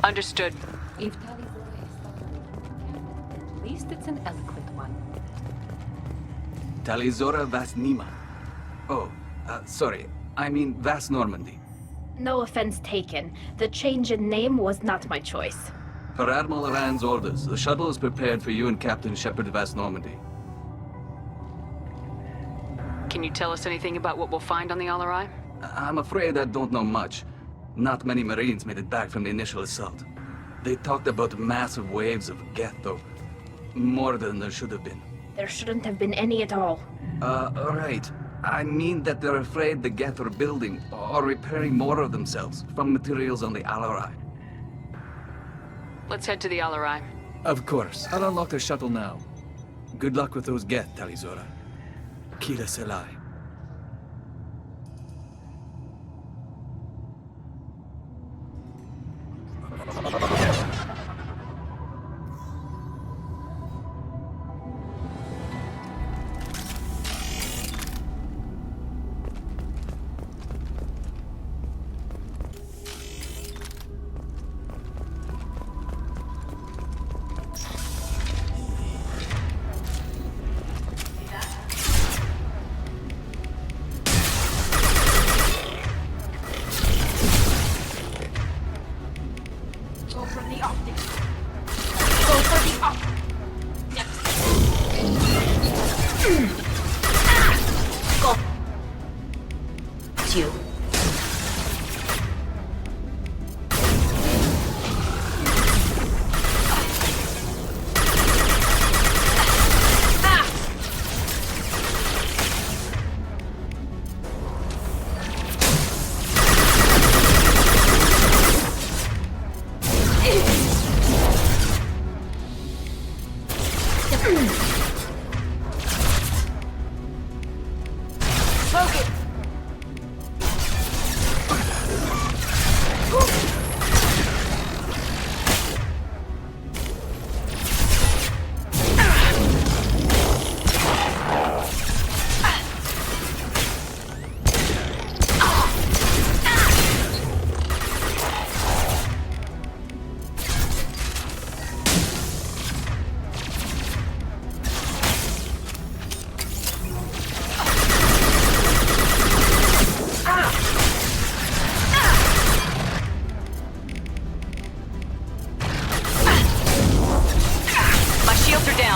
Understood. If Tali's lie is stubborn, at least it's an eloquent one. Talizora Vasnima. Oh, sorry. I mean Vas Normandy. No offense taken. The change in name was not my choice. Per Admiral Rand's orders, the shuttle is prepared for you and Captain Shepard Vas Normandy. Can you tell us anything about what we'll find on the Alarai? I'm afraid I don't know much. Not many Marines made it back from the initial assault. They talked about massive waves of Geth, though. More than there should have been. There shouldn't have been any at all. Right. I mean that they're afraid the Geth are building or repairing more of themselves from materials on the Alarai. Let's head to the Alarai. Of course. I'll unlock the shuttle now. Good luck with those Geth, Talizora. Kila Selai.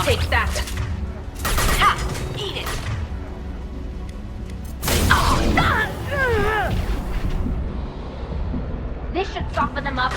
Take that! Ha! Eat it! This should soften them up.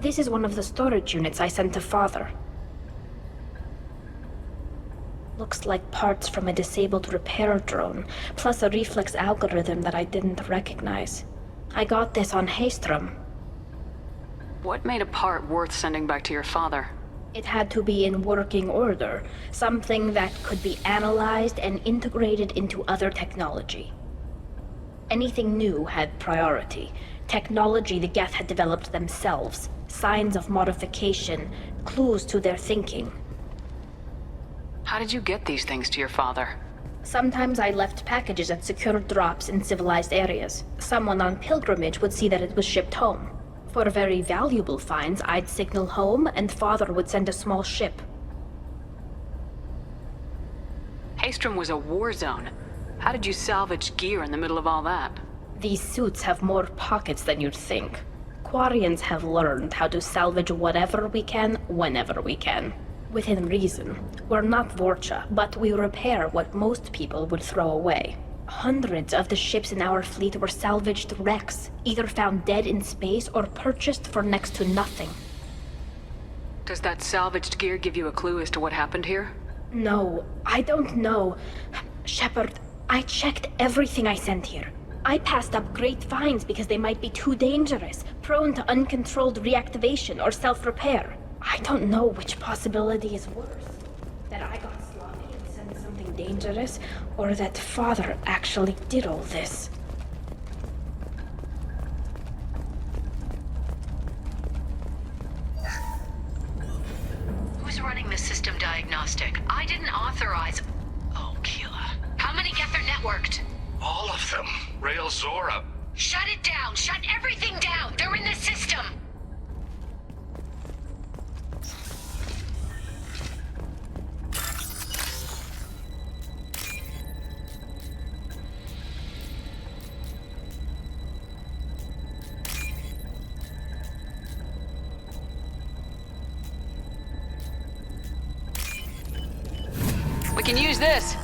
This is one of the storage units I sent to Father. Looks like parts from a disabled repair drone, plus a reflex algorithm that I didn't recognize. I got this on Haystrom. What made a part worth sending back to your father? It had to be in working order, something that could be analyzed and integrated into other technology. Anything new had priority. Technology the Geth had developed themselves, signs of modification, clues to their thinking. How did you get these things to your father? Sometimes I left packages at secure drops in civilized areas. Someone on pilgrimage would see that it was shipped home. For very valuable finds, I'd signal home, and Father would send a small ship. Haestrom was a war zone. How did you salvage gear in the middle of all that? These suits have more pockets than you'd think. Quarians have learned how to salvage whatever we can, whenever we can. Within reason. We're not Vorcha, but we repair what most people would throw away. Hundreds of the ships in our fleet were salvaged wrecks, either found dead in space or purchased for next to nothing. Does that salvaged gear give you a clue as to what happened here? No, I don't know. Shepard, I checked everything I sent here. I passed up great finds because they might be too dangerous, prone to uncontrolled reactivation or self-repair. I don't know which possibility is worse. That I got sloppy and sent something dangerous, or that Father actually did all this. Who's running the system diagnostic? I didn't authorize... Oh, Keela. How many Gether networked? All of them. Rail Zora. Shut it down! Shut everything down! They're in the system! We can use this!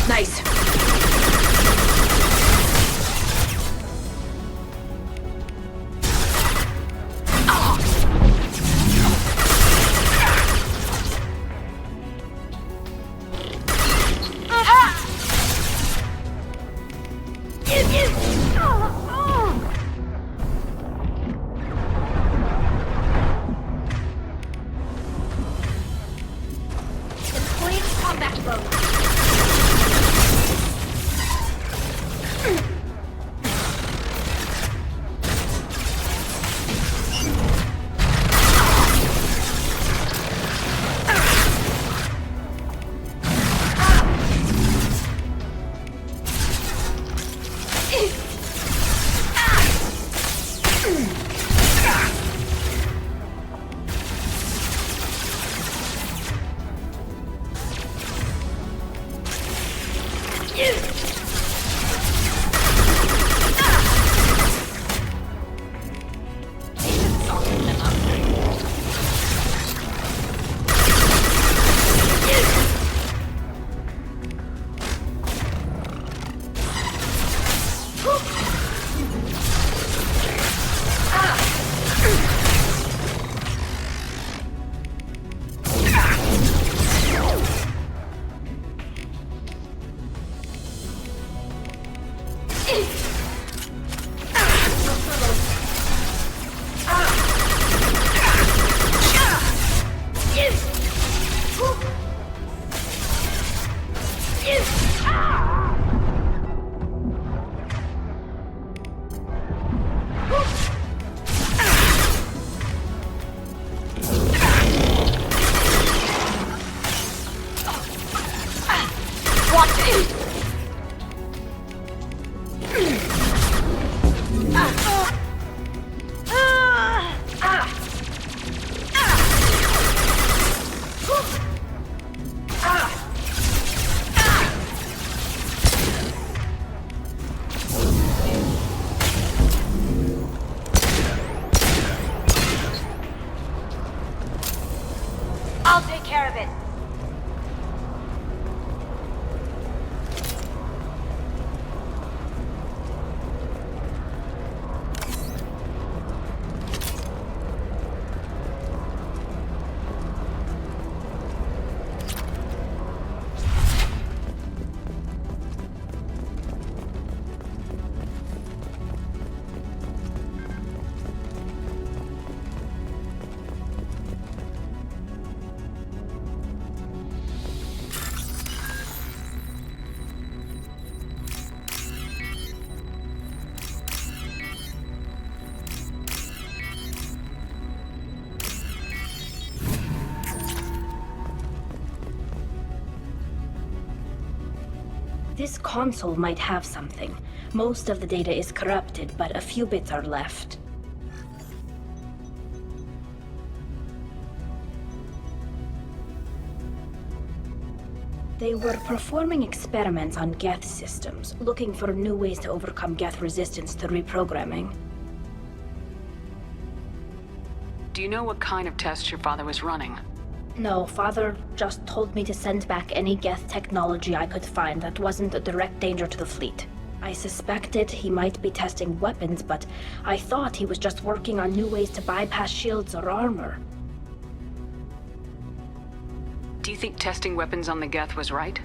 Nice. I'll take care of it. This console might have something. Most of the data is corrupted, but a few bits are left. They were performing experiments on Geth systems, looking for new ways to overcome Geth resistance to reprogramming. Do you know what kind of tests your father was running? No, Father just told me to send back any Geth technology I could find that wasn't a direct danger to the fleet. I suspected he might be testing weapons, but I thought he was just working on new ways to bypass shields or armor. Do you think testing weapons on the Geth was right?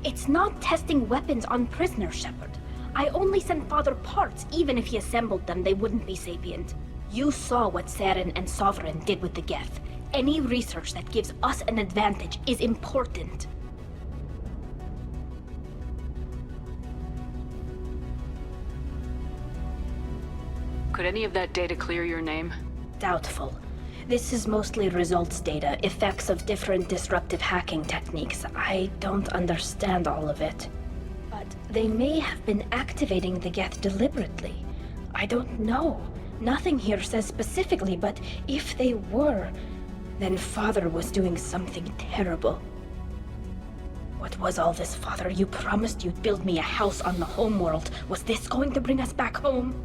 It's not testing weapons on prisoners, Shepard. I only sent Father parts. Even if he assembled them, they wouldn't be sapient. You saw what Saren and Sovereign did with the Geth. Any research that gives us an advantage is important. Could any of that data clear your name? Doubtful. This is mostly results data, effects of different disruptive hacking techniques. I don't understand all of it. But they may have been activating the Geth deliberately. I don't know. Nothing here says specifically, but if they were, then Father was doing something terrible. What was all this, Father? You promised you'd build me a house on the homeworld. Was this going to bring us back home?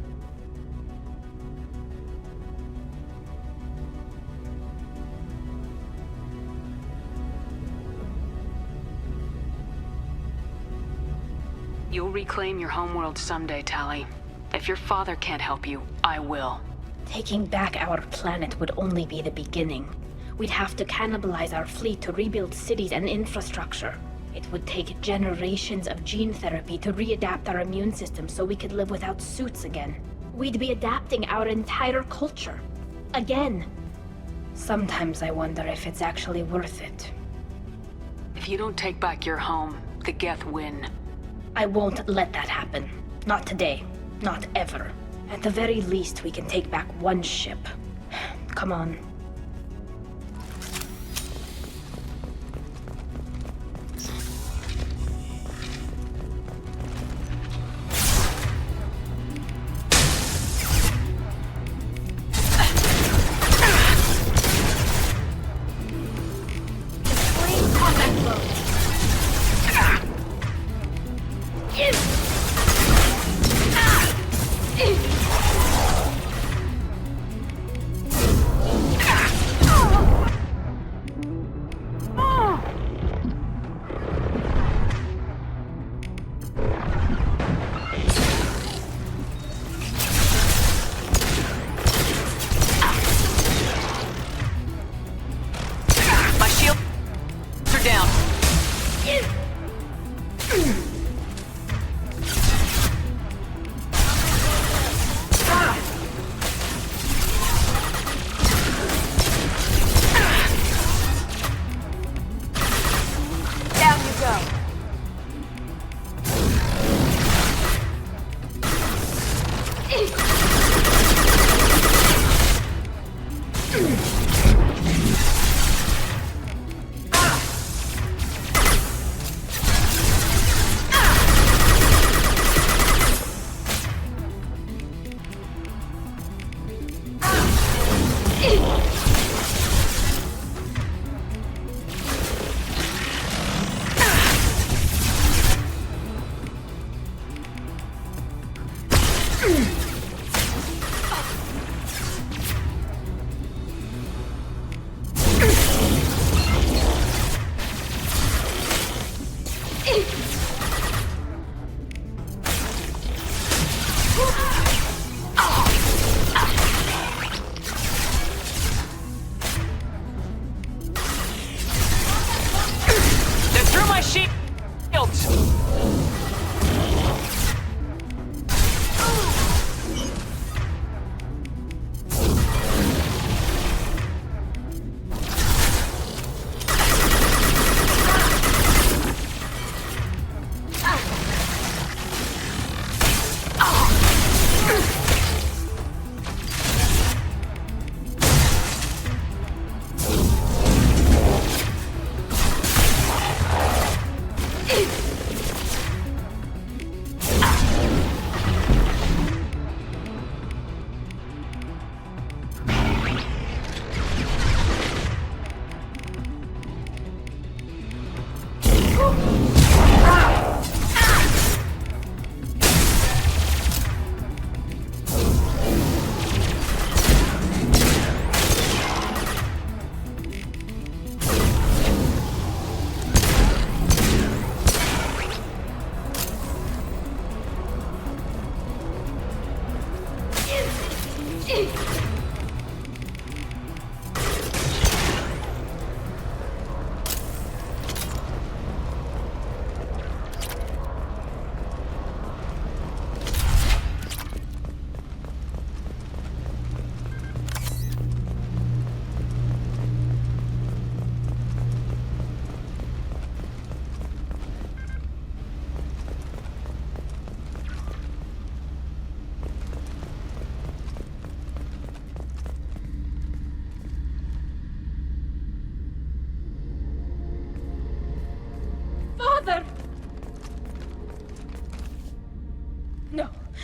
You'll reclaim your homeworld someday, Tali. If your father can't help you, I will. Taking back our planet would only be the beginning. We'd have to cannibalize our fleet to rebuild cities and infrastructure. It would take generations of gene therapy to readapt our immune system so we could live without suits again. We'd be adapting our entire culture. Again. Sometimes I wonder if it's actually worth it. If you don't take back your home, the Geth win. I won't let that happen. Not today. Not ever. At the very least, we can take back one ship. Come on.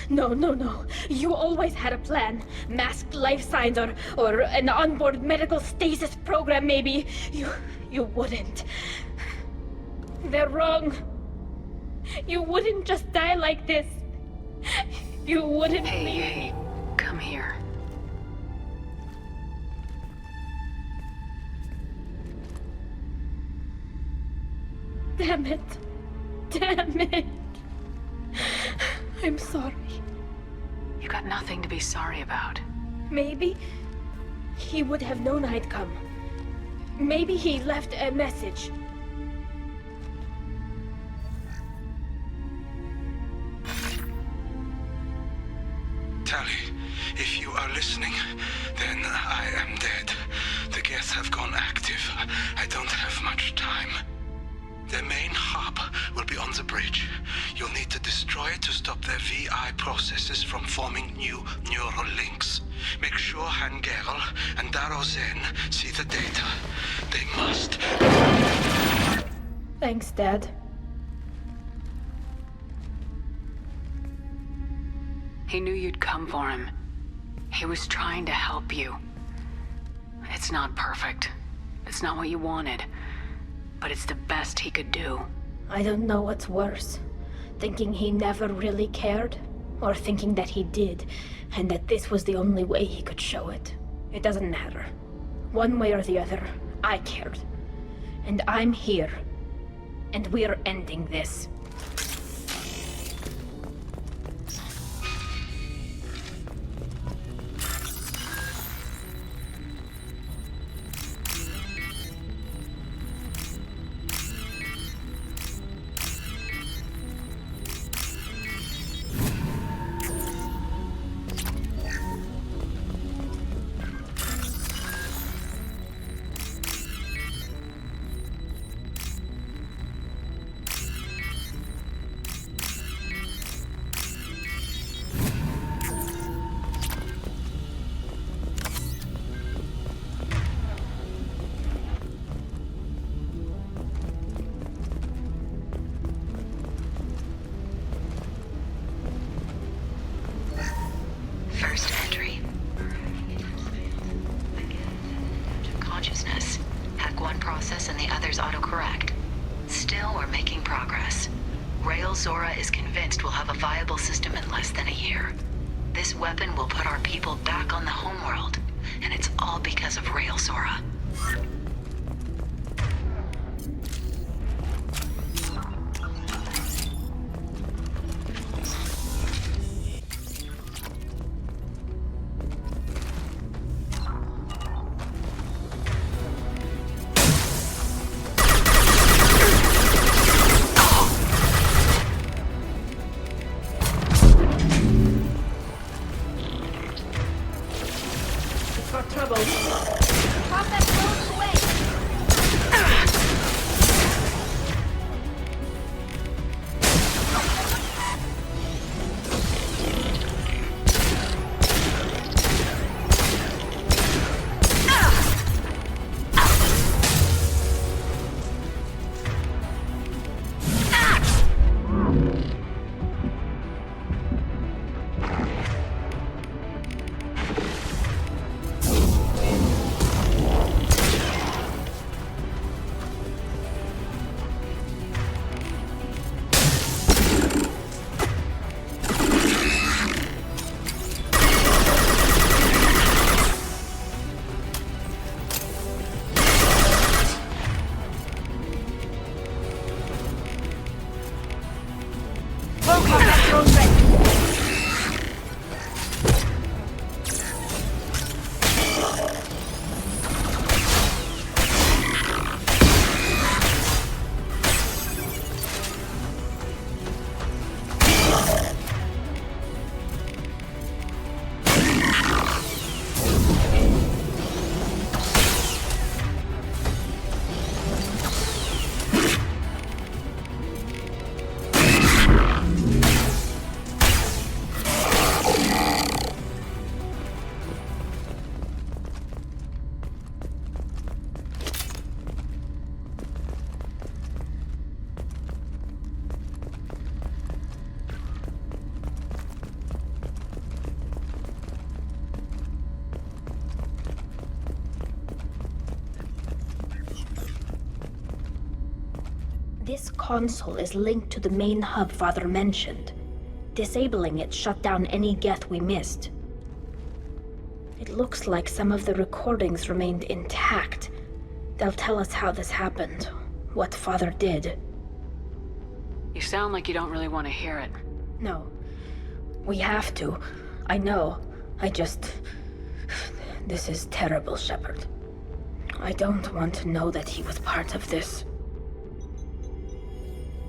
No, no, no. You always had a plan. Masked life signs or an onboard medical stasis program, maybe. You wouldn't. They're wrong. You wouldn't just die like this. You wouldn't. Hey, come here. Damn it. Damn it. I'm sorry. You got nothing to be sorry about. Maybe he would have known I'd come. Maybe he left a message. Tali, if you are listening, then I am dead. The Geth have gone active. I don't have much time. Their main hub will be on the bridge. You'll need to destroy it to stop their VI processes from forming new neural links. Make sure Hangerl and Darozen see the data. They must. Thanks, Dad. He knew you'd come for him. He was trying to help you. It's not perfect. It's not what you wanted. But it's the best he could do. I don't know what's worse. Thinking he never really cared, or thinking that he did, and that this was the only way he could show it. It doesn't matter. One way or the other, I cared. And I'm here. And we're ending this. First entry. Consciousness. Hack one process and the others autocorrect. Still, we're making progress. Rail Zora is convinced we'll have a viable system in less than a year. This weapon will put our people back on the homeworld, and it's all because of Rail Zora. For trouble. This console is linked to the main hub Father mentioned. Disabling it shut down any Geth we missed. It looks like some of the recordings remained intact. They'll tell us how this happened, what Father did. You sound like you don't really want to hear it. No. We have to. I know. This is terrible, Shepard. I don't want to know that he was part of this.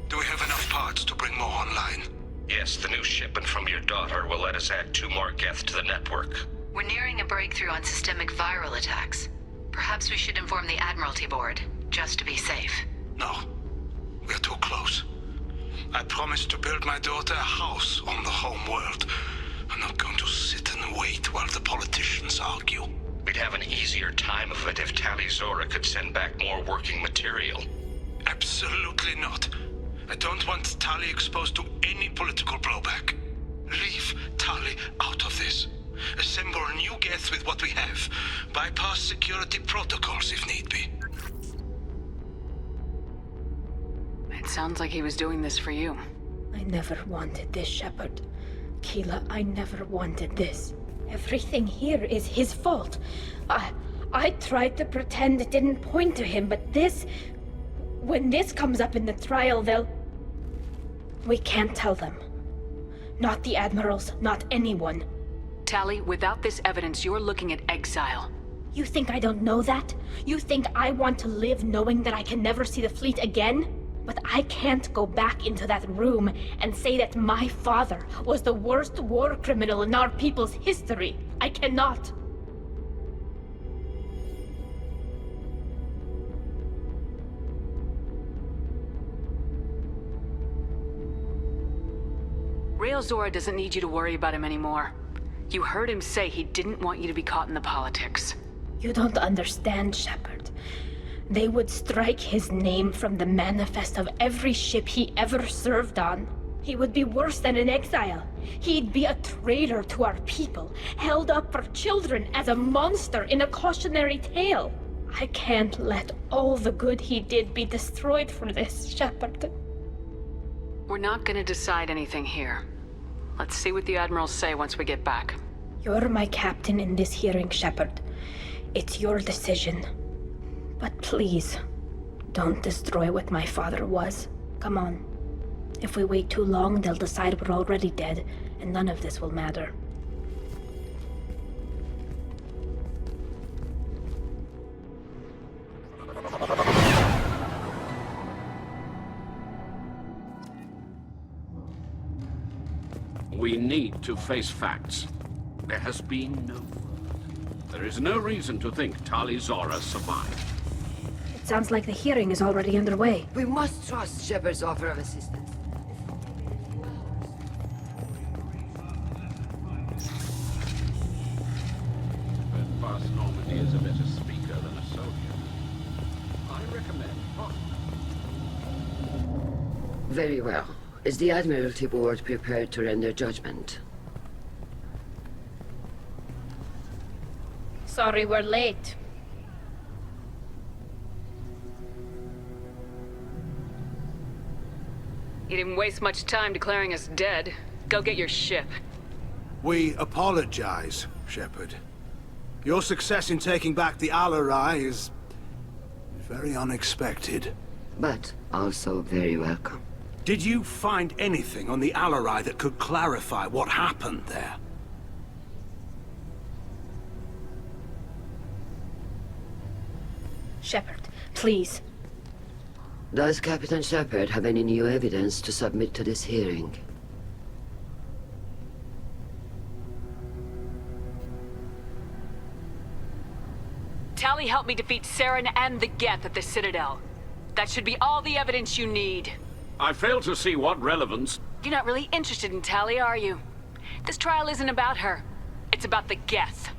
Do we have enough parts to bring more online? Yes, the new shipment from your daughter will let us add 2 more Geth to the network. We're nearing a breakthrough on systemic viral attacks. Perhaps we should inform the Admiralty Board, just to be safe. No. We're too close. I promised to build my daughter a house on the home world. I'm not going to sit and wait while the politicians argue. We'd have an easier time of it if Tali Zora could send back more working material. Absolutely not. I don't want Tali exposed to any political blowback. Leave Tali out of this. Assemble new Geth with what we have. Bypass security protocols if need be. It sounds like he was doing this for you. I never wanted this, Shepard. Keela, I never wanted this. Everything here is his fault. I tried to pretend it didn't point to him, but this... When this comes up in the trial, they'll... We can't tell them. Not the admirals, not anyone. Tali, without this evidence, you're looking at exile. You think I don't know that? You think I want to live knowing that I can never see the fleet again? But I can't go back into that room and say that my father was the worst war criminal in our people's history. I cannot. Rail Zora doesn't need you to worry about him anymore. You heard him say he didn't want you to be caught in the politics. You don't understand, Shepard. They would strike his name from the manifest of every ship he ever served on. He would be worse than an exile. He'd be a traitor to our people, held up for children as a monster in a cautionary tale. I can't let all the good he did be destroyed for this, Shepard. We're not gonna decide anything here. Let's see what the admirals say once we get back. You're my captain in this hearing, Shepard. It's your decision. But please, don't destroy what my father was. Come on. If we wait too long, they'll decide we're already dead, and none of this will matter. We need to face facts. There has been no... There is no reason to think Tali Zora survived. It sounds like the hearing is already underway. We must trust Shepard's offer of assistance. But Boss Normandy is a better speaker than a soldier. I recommend... Very well. Is the Admiralty Board prepared to render judgment? Sorry we're late. You didn't waste much time declaring us dead. Go get your ship. We apologize, Shepard. Your success in taking back the Al-Arai is... very unexpected. But also very welcome. Did you find anything on the Al-Arai that could clarify what happened there? Shepard, please. Does Captain Shepard have any new evidence to submit to this hearing? Tali helped me defeat Saren and the Geth at the Citadel. That should be all the evidence you need. I fail to see what relevance... You're not really interested in Tali, are you? This trial isn't about her. It's about the Geth.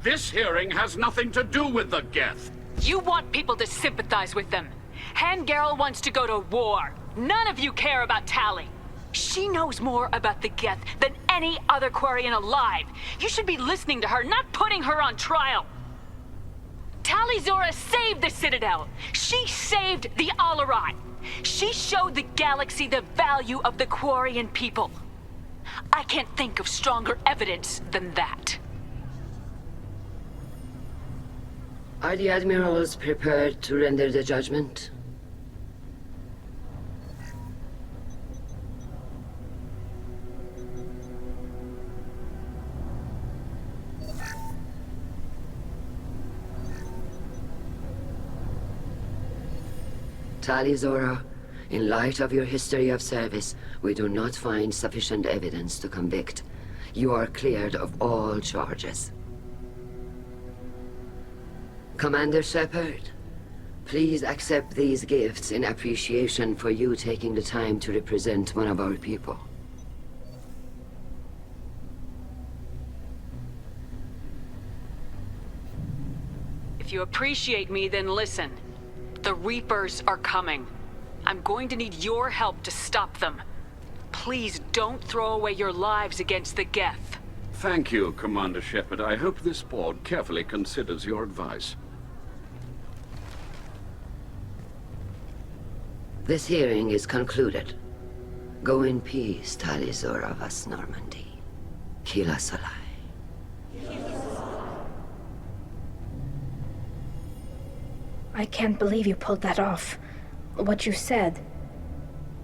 This hearing has nothing to do with the Geth. You want people to sympathize with them. Hangarel wants to go to war. None of you care about Tali. She knows more about the Geth than any other Quarian alive. You should be listening to her, not putting her on trial. Tali Tali Zora saved the Citadel. She saved the Alarai. She showed the galaxy the value of the Quarian people. I can't think of stronger evidence than that. Are the admirals prepared to render the judgment? Tali Zora, in light of your history of service, we do not find sufficient evidence to convict. You are cleared of all charges. Commander Shepard, please accept these gifts in appreciation for you taking the time to represent one of our people. If you appreciate me, then listen. The Reapers are coming. I'm going to need your help to stop them. Please don't throw away your lives against the Geth. Thank you, Commander Shepard. I hope this board carefully considers your advice. This hearing is concluded. Go in peace, Tali Zora Vas Normandy. Kila Salai. I can't believe you pulled that off. What you said.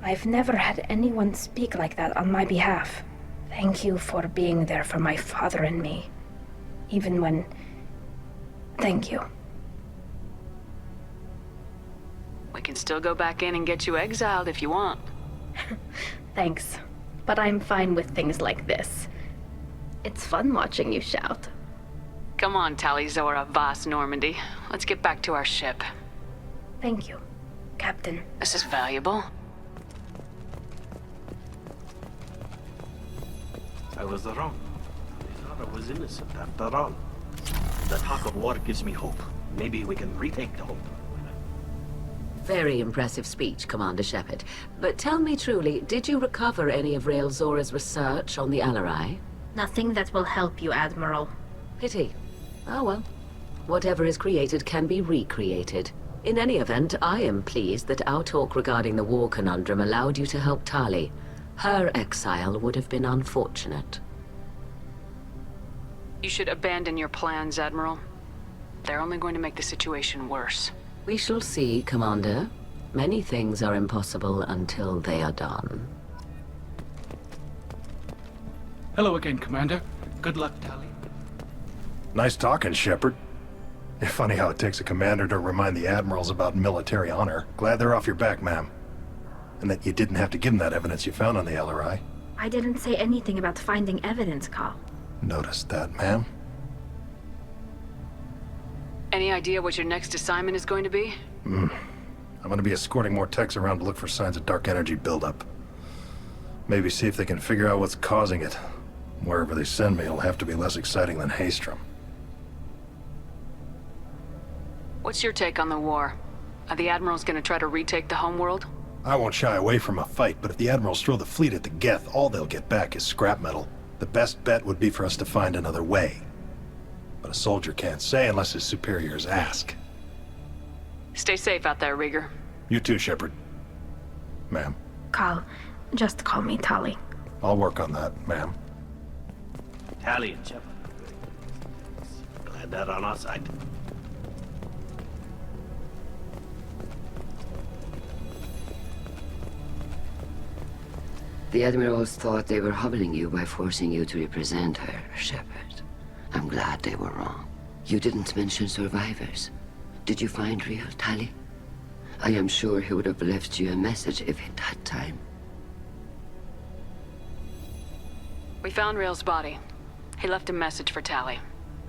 I've never had anyone speak like that on my behalf. Thank you for being there for my father and me. Even when... Thank you. We can still go back in and get you exiled if you want. Thanks. But I'm fine with things like this. It's fun watching you shout. Come on, Tali Zora Vas Normandy. Let's get back to our ship. Thank you, Captain. This is valuable. I was wrong. Zara was innocent after all. The talk of war gives me hope. Maybe we can retake the hope. Very impressive speech, Commander Shepard. But tell me truly, did you recover any of Rael Zora's research on the Alarai? Nothing that will help you, Admiral. Pity. Oh well. Whatever is created can be recreated. In any event, I am pleased that our talk regarding the war conundrum allowed you to help Tali. Her exile would have been unfortunate. You should abandon your plans, Admiral. They're only going to make the situation worse. We shall see, Commander. Many things are impossible until they are done. Hello again, Commander. Good luck, Tali. Nice talking, Shepard. Funny how it takes a commander to remind the admirals about military honor. Glad they're off your back, ma'am. And that you didn't have to give them that evidence you found on the LRI. I didn't say anything about finding evidence, Carl. Noticed that, ma'am. Any idea what your next assignment is going to be? I'm going to be escorting more techs around to look for signs of dark energy buildup. Maybe see if they can figure out what's causing it. Wherever they send me, it'll have to be less exciting than Haystrom. What's your take on the war? Are the Admirals going to try to retake the homeworld? I won't shy away from a fight, but if the Admirals throw the fleet at the Geth, all they'll get back is scrap metal. The best bet would be for us to find another way. But a soldier can't say unless his superiors ask. Stay safe out there, Rieger. You too, Shepard. Ma'am. Carl, just call me Tali. I'll work on that, ma'am. Tali and Shepard. Glad they're on our side. The Admirals thought they were humbling you by forcing you to represent her, Shepard. I'm glad they were wrong. You didn't mention survivors. Did you find real Tali? I am sure he would have left you a message if he'd had time. We found Rael's body. He left a message for Tali.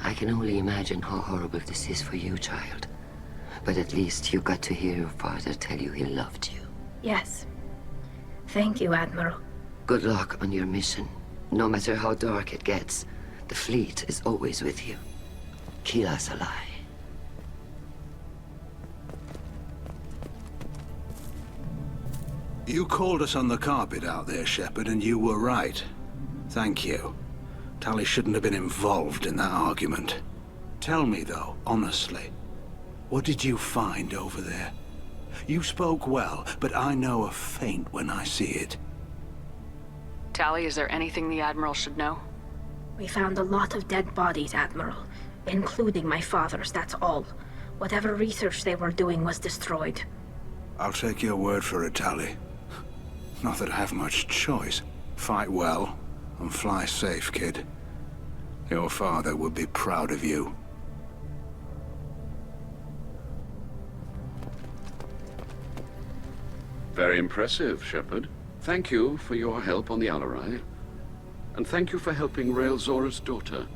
I can only imagine how horrible this is for you, child. But at least you got to hear your father tell you he loved you. Yes. Thank you, Admiral. Good luck on your mission. No matter how dark it gets, the fleet is always with you. Kila Salai. You called us on the carpet out there, Shepard, and you were right. Thank you. Tali shouldn't have been involved in that argument. Tell me, though, honestly, What did you find over there? You spoke well, but I know a feint when I see it. Tali, is there anything the Admiral should know? We found a lot of dead bodies, Admiral. Including my father's, that's all. Whatever research they were doing was destroyed. I'll take your word for it, Tali. Not that I have much choice. Fight well, and fly safe, kid. Your father would be proud of you. Very impressive, Shepard. Thank you for your help on the Alarai. And thank you for helping Rail Zora's daughter.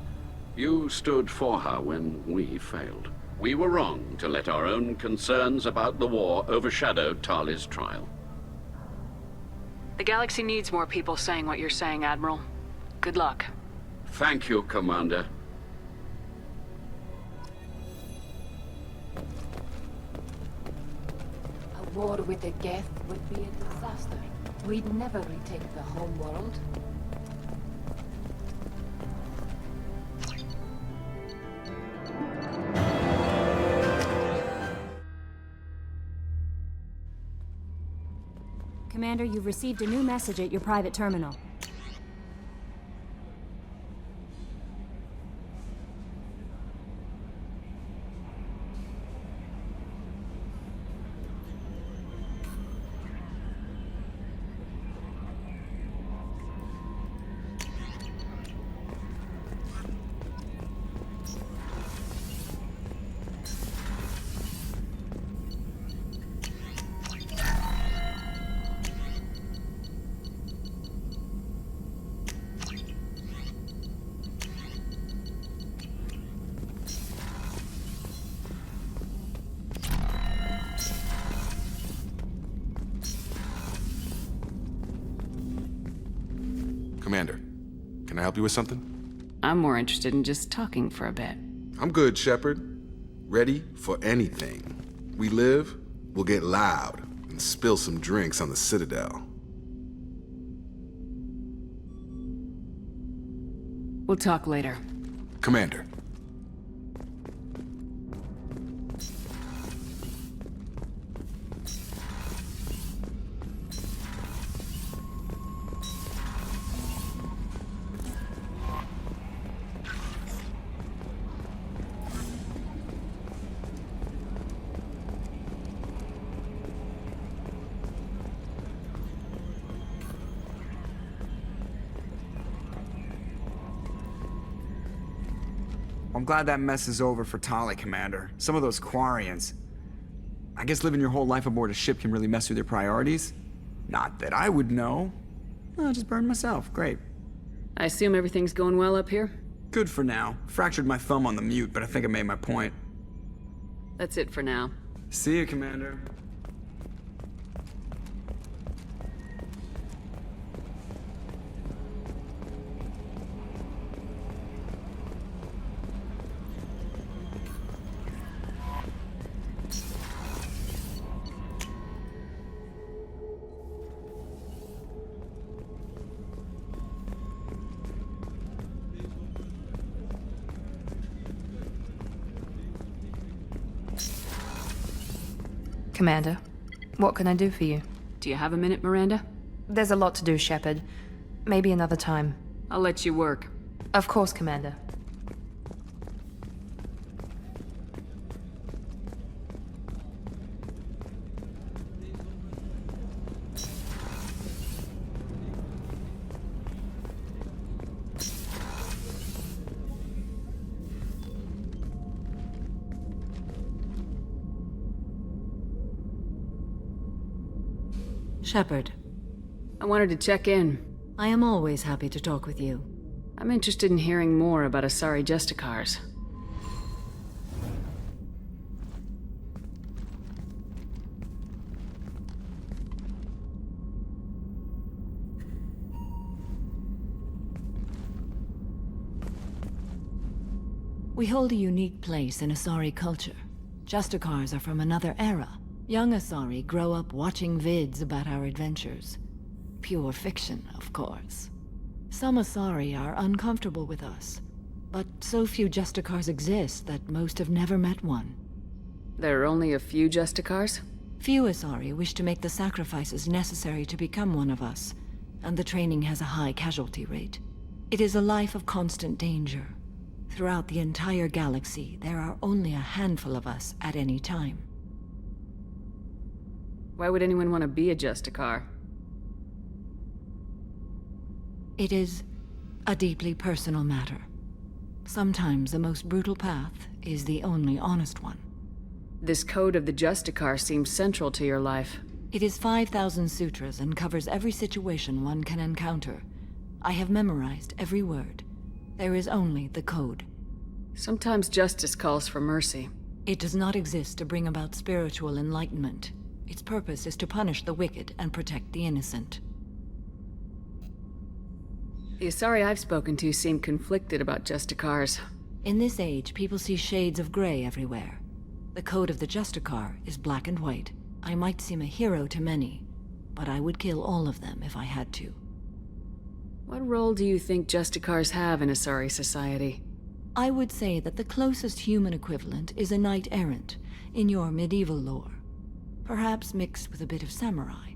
You stood for her when we failed. We were wrong to let our own concerns about the war overshadow Tali's trial. The galaxy needs more people saying what you're saying, Admiral. Good luck. Thank you, Commander. A war with the Geth would be a disaster. We'd never retake the home world. Commander, you've received a new message at your private terminal. Commander, can I help you with something? I'm more interested in just talking for a bit. I'm good, Shepard. Ready for anything. We live, we'll get loud, and spill some drinks on the Citadel. We'll talk later. Commander. I'm glad that mess is over for Tali, Commander. Some of those Quarians. I guess living your whole life aboard a ship can really mess with your priorities. Not that I would know. I'll just burn myself. Great. I assume everything's going well up here? Good for now. Fractured my thumb on the mute, but I think I made my point. That's it for now. See you, Commander. Commander, what can I do for you? Do you have a minute, Miranda? There's a lot to do, Shepard. Maybe another time. I'll let you work. Of course, Commander. Shepard. I wanted to check in. I am always happy to talk with you. I'm interested in hearing more about Asari Justicars. We hold a unique place in Asari culture. Justicars are from another era. Young Asari grow up watching vids about our adventures. Pure fiction, of course. Some Asari are uncomfortable with us, but so few Justicars exist that most have never met one. There are only a few Justicars? Few Asari wish to make the sacrifices necessary to become one of us, and the training has a high casualty rate. It is a life of constant danger. Throughout the entire galaxy, there are only a handful of us at any time. Why would anyone want to be a Justicar? It is a deeply personal matter. Sometimes the most brutal path is the only honest one. This code of the Justicar seems central to your life. It is 5,000 sutras and covers every situation one can encounter. I have memorized every word. There is only the code. Sometimes justice calls for mercy. It does not exist to bring about spiritual enlightenment. Its purpose is to punish the wicked and protect the innocent. The Asari I've spoken to seem conflicted about Justicars. In this age, people see shades of gray everywhere. The code of the Justicar is black and white. I might seem a hero to many, but I would kill all of them if I had to. What role do you think Justicars have in Asari society? I would say that the closest human equivalent is a knight-errant, in your medieval lore. Perhaps mixed with a bit of samurai.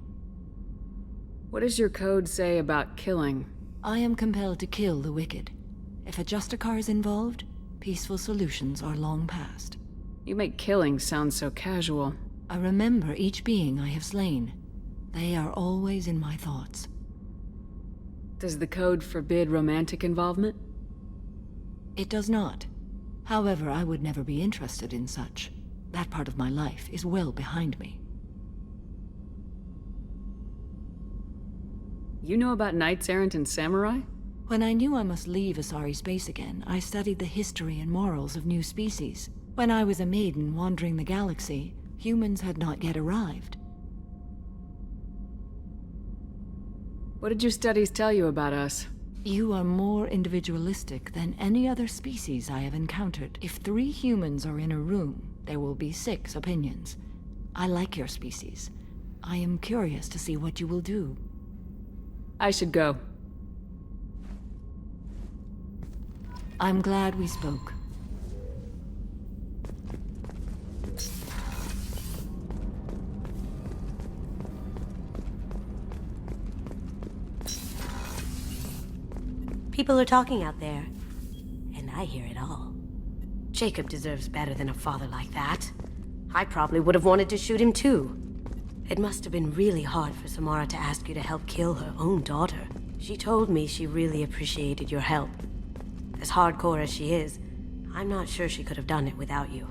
What does your code say about killing? I am compelled to kill the wicked. If a Justicar is involved, peaceful solutions are long past. You make killing sound so casual. I remember each being I have slain. They are always in my thoughts. Does the code forbid romantic involvement? It does not. However, I would never be interested in such. That part of my life is well behind me. You know about knights errant and samurai? When I knew I must leave Asari space again, I studied the history and morals of new species. When I was a maiden wandering the galaxy, humans had not yet arrived. What did your studies tell you about us? You are more individualistic than any other species I have encountered. If 3 humans are in a room, there will be 6 opinions. I like your species. I am curious to see what you will do. I should go. I'm glad we spoke. People are talking out there, and I hear it all. Jacob deserves better than a father like that. I probably would have wanted to shoot him too. It must have been really hard for Samara to ask you to help kill her own daughter. She told me she really appreciated your help. As hardcore as she is, I'm not sure she could have done it without you.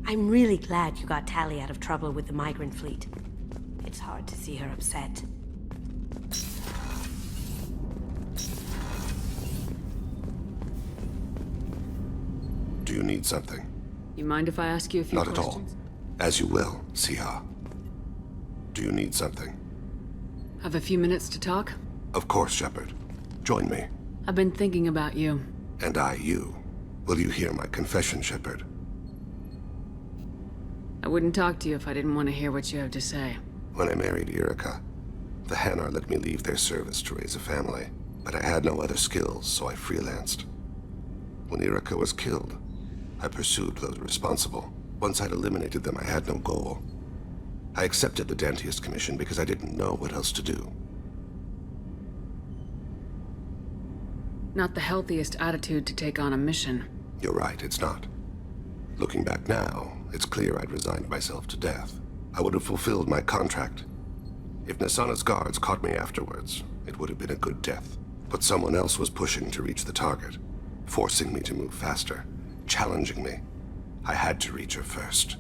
I'm really glad you got Tali out of trouble with the Migrant fleet. It's hard to see her upset. Do you need something? You mind if I ask you a few questions? Not at all. As you will, Siha. Do you need something? Have a few minutes to talk? Of course, Shepard. Join me. I've been thinking about you. And I you. Will you hear my confession, Shepard? I wouldn't talk to you if I didn't want to hear what you have to say. When I married Irika, the Hanar let me leave their service to raise a family, but I had no other skills, so I freelanced. When Irika was killed, I pursued those responsible. Once I'd eliminated them, I had no goal. I accepted the Dantius Commission because I didn't know what else to do. Not the healthiest attitude to take on a mission. You're right, it's not. Looking back now, it's clear I'd resigned myself to death. I would have fulfilled my contract. If Nasana's guards caught me afterwards, it would have been a good death. But someone else was pushing to reach the target, forcing me to move faster, challenging me. I had to reach her first.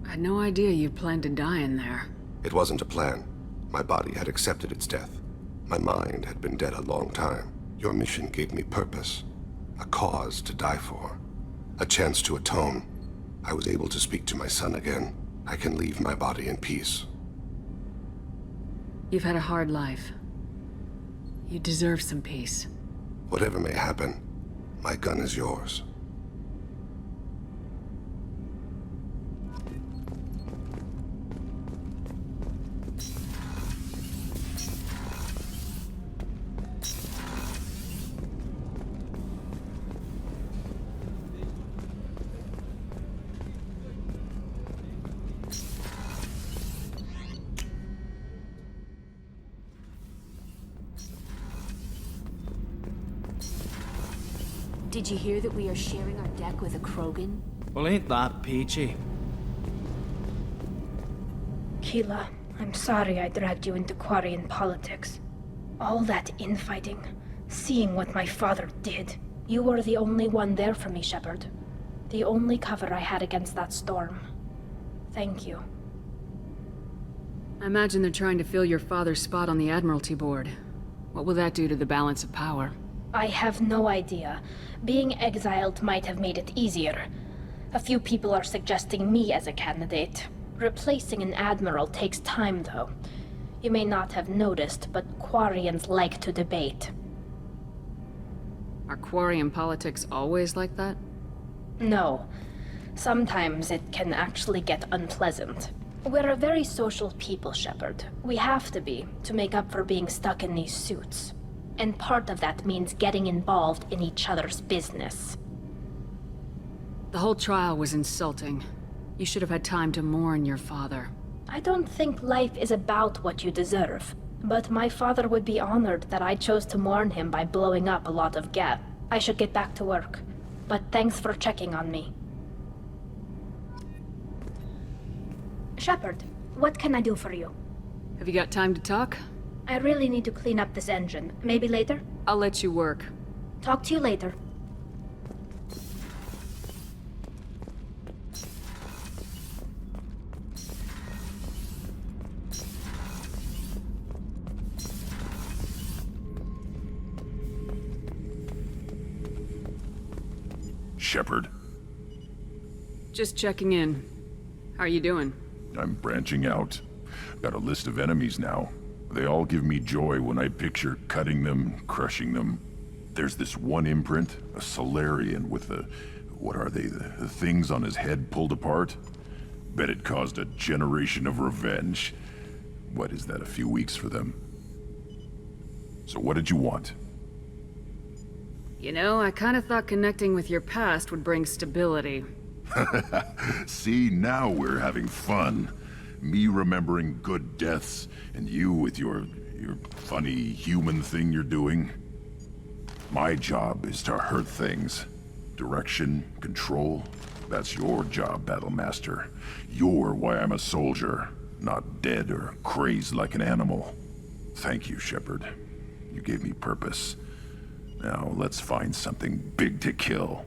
I had no idea you planned to die in there. It wasn't a plan. My body had accepted its death. My mind had been dead a long time. Your mission gave me purpose, a cause to die for, a chance to atone. I was able to speak to my son again. I can leave my body in peace. You've had a hard life. You deserve some peace. Whatever may happen, my gun is yours. Did you hear that we are sharing our deck with a Krogan? Well, ain't that peachy? Keela, I'm sorry I dragged you into Quarian politics. All that infighting, seeing what my father did. You were the only one there for me, Shepard. The only cover I had against that storm. Thank you. I imagine they're trying to fill your father's spot on the Admiralty Board. What will that do to the balance of power? I have no idea. Being exiled might have made it easier. A few people are suggesting me as a candidate. Replacing an admiral takes time, though. You may not have noticed, but Quarians like to debate. Are Quarian politics always like that? No. Sometimes it can actually get unpleasant. We're a very social people, Shepard. We have to be, to make up for being stuck in these suits. And part of that means getting involved in each other's business. The whole trial was insulting. You should have had time to mourn your father. I don't think life is about what you deserve. But my father would be honored that I chose to mourn him by blowing up a lot of gas. I should get back to work. But thanks for checking on me. Shepard, what can I do for you? Have you got time to talk? I really need to clean up this engine. Maybe later? I'll let you work. Talk to you later. Shepard. Just checking in. How are you doing? I'm branching out. Got a list of enemies now. They all give me joy when I picture cutting them, crushing them. There's this one imprint, a Solarian with the... what are they? The things on his head pulled apart? Bet it caused a generation of revenge. What is that, a few weeks for them? So what did you want? You know, I kind of thought connecting with your past would bring stability. See, now we're having fun. Me remembering good deaths, and you with your funny human thing you're doing. My job is to hurt things. Direction, control, that's your job, Battlemaster. You're why I'm a soldier, not dead or crazed like an animal. Thank you, Shepard. You gave me purpose. Now let's find something big to kill.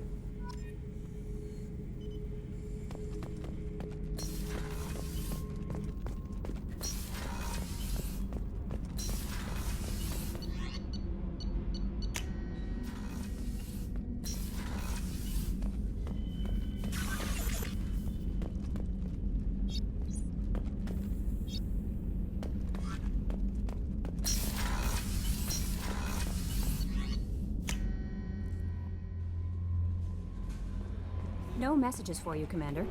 No messages for you, Commander.